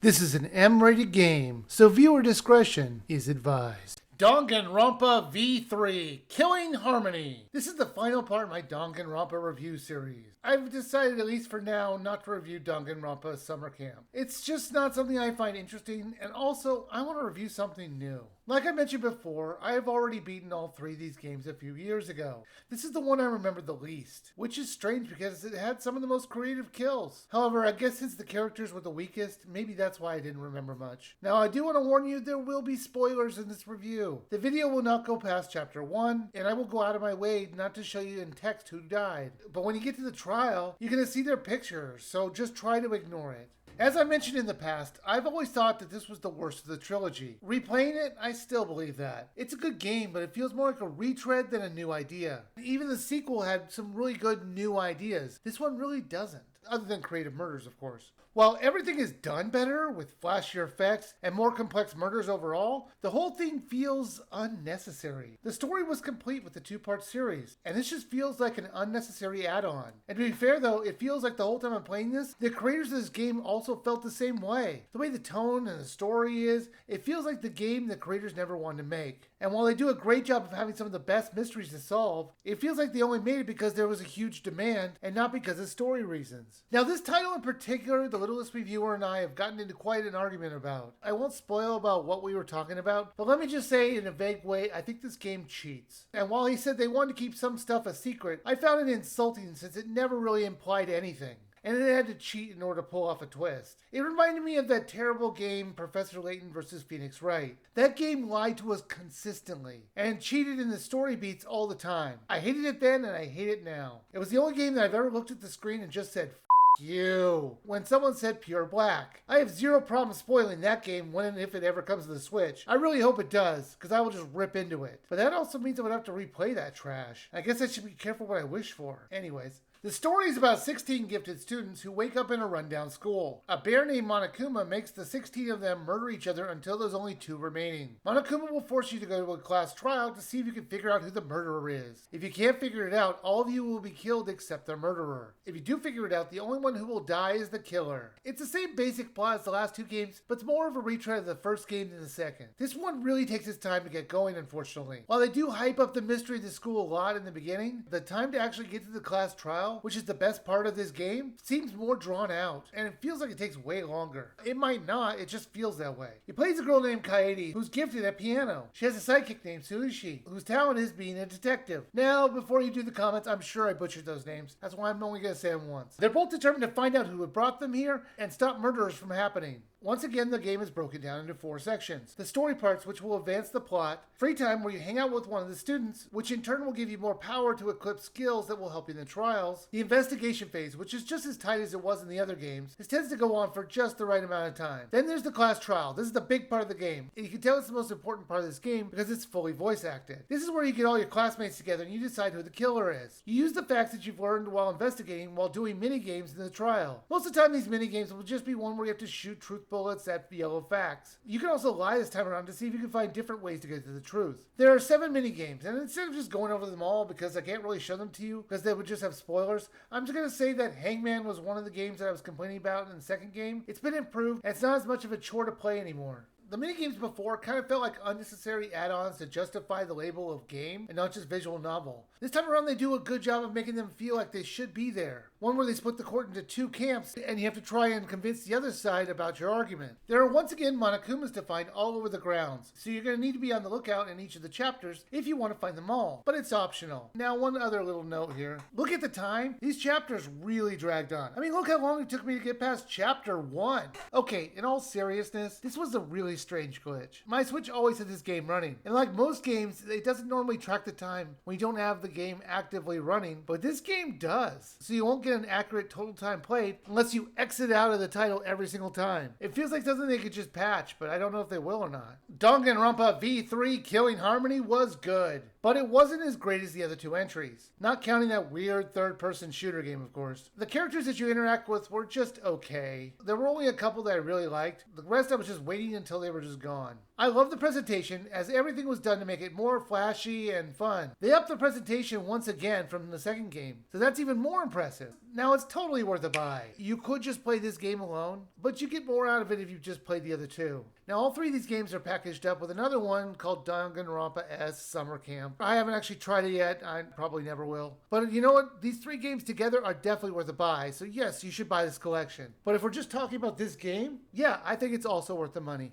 This is an M-rated game, so viewer discretion is advised. Danganronpa V3, Killing Harmony. This is the final part of my Danganronpa review series. I've decided, at least for now, not to review Danganronpa Summer Camp. It's just not something I find interesting, and also, I want to review something new. Like I mentioned before, I have already beaten all three of these games a few years ago. This is the one I remember the least, which is strange because it had some of the most creative kills. However, I guess since the characters were the weakest, maybe that's why I didn't remember much. Now, I do want to warn you, there will be spoilers in this review. The video will not go past chapter 1, and I will go out of my way not to show you in text who died. But when you get to the trial, you're going to see their pictures, so just try to ignore it. As I mentioned in the past, I've always thought that this was the worst of the trilogy. Replaying it, I still believe that. It's a good game, but it feels more like a retread than a new idea. Even the sequel had some really good new ideas. This one really doesn't, other than creative murders, of course. While everything is done better, with flashier effects and more complex murders overall, the whole thing feels unnecessary. The story was complete with the two-part series, and this just feels like an unnecessary add-on. And to be fair though, it feels like the whole time I'm playing this, the creators of this game also felt the same way. The way the tone and the story is, it feels like the game the creators never wanted to make. And while they do a great job of having some of the best mysteries to solve, it feels like they only made it because there was a huge demand and not because of story reasons. Now this title in particular, the littlest Wiiviewer and I have gotten into quite an argument about. I won't spoil about what we were talking about, but let me just say in a vague way, I think this game cheats. And while he said they wanted to keep some stuff a secret, I found it insulting since it never really implied anything. And it had to cheat in order to pull off a twist. It reminded me of that terrible game, Professor Layton vs. Phoenix Wright. That game lied to us consistently, and cheated in the story beats all the time. I hated it then, and I hate it now. It was the only game that I've ever looked at the screen and just said, you, when someone said pure black. I have zero problem spoiling that game when and if it ever comes to the Switch. I really hope it does, because I will just rip into it. But that also means I would have to replay that trash. I guess I should be careful what I wish for. Anyways. The story is about 16 gifted students who wake up in a rundown school. A bear named Monokuma makes the 16 of them murder each other until there's only 2 remaining. Monokuma will force you to go to a class trial to see if you can figure out who the murderer is. If you can't figure it out, all of you will be killed except the murderer. If you do figure it out, the only one who will die is the killer. It's the same basic plot as the last 2 games, but it's more of a retread of the first game than the second. This one really takes its time to get going, unfortunately. While they do hype up the mystery of the school a lot in the beginning, the time to actually get to the class trial, which is the best part of this game, seems more drawn out, and it feels like it takes way longer. It might not, it just feels that way. He plays a girl named Kaede, who's gifted at piano. She has a sidekick named Suishi, whose talent is being a detective. Now, before you do the comments, I'm sure I butchered those names. That's why I'm only going to say them once. They're both determined to find out who had brought them here and stop murderers from happening. Once again, the game is broken down into 4 sections. The story parts, which will advance the plot, free time where you hang out with one of the students, which in turn will give you more power to equip skills that will help you in the trials, the investigation phase, which is just as tight as it was in the other games. This tends to go on for just the right amount of time. Then there's the class trial. This is the big part of the game. And you can tell it's the most important part of this game because it's fully voice acted. This is where you get all your classmates together and you decide who the killer is. You use the facts that you've learned while investigating while doing mini games in the trial. Most of the time these mini games will just be one where you have to shoot truth bullets at yellow facts. You can also lie this time around to see if you can find different ways to get to the truth. There are 7 mini games, and instead of just going over them all because I can't really show them to you because they would just have spoilers, I'm just going to say that Hangman was one of the games that I was complaining about in the second game. It's been improved, and it's not as much of a chore to play anymore. The minigames before kind of felt like unnecessary add-ons to justify the label of game and not just visual novel. This time around they do a good job of making them feel like they should be there. One where they split the court into 2 camps and you have to try and convince the other side about your argument. There are once again Monokumas to find all over the grounds, so you're going to need to be on the lookout in each of the chapters if you want to find them all, but it's optional. Now one other little note here. Look at the time. These chapters really dragged on. I mean, look how long it took me to get past chapter 1. Okay, in all seriousness, this was a really strange glitch. My Switch always had this game running, and like most games, it doesn't normally track the time when you don't have the game actively running, but this game does. So you won't get an accurate total time played unless you exit out of the title every single time. It feels like something they could just patch, but I don't know if they will or not. Danganronpa V3 Killing Harmony was good. but it wasn't as great as the other two entries. Not counting that weird third-person shooter game, of course. The characters that you interact with were just okay. There were only a couple that I really liked. The rest I was just waiting until they were just gone. I love the presentation, as everything was done to make it more flashy and fun. They upped the presentation once again from the second game, so that's even more impressive. Now it's totally worth a buy. You could just play this game alone, but you get more out of it if you just played the other two. Now all three of these games are packaged up with another one called Danganronpa S Summer Camp. I haven't actually tried it yet, I probably never will. But you know what? These three games together are definitely worth a buy, so yes, you should buy this collection. But if we're just talking about this game, yeah, I think it's also worth the money.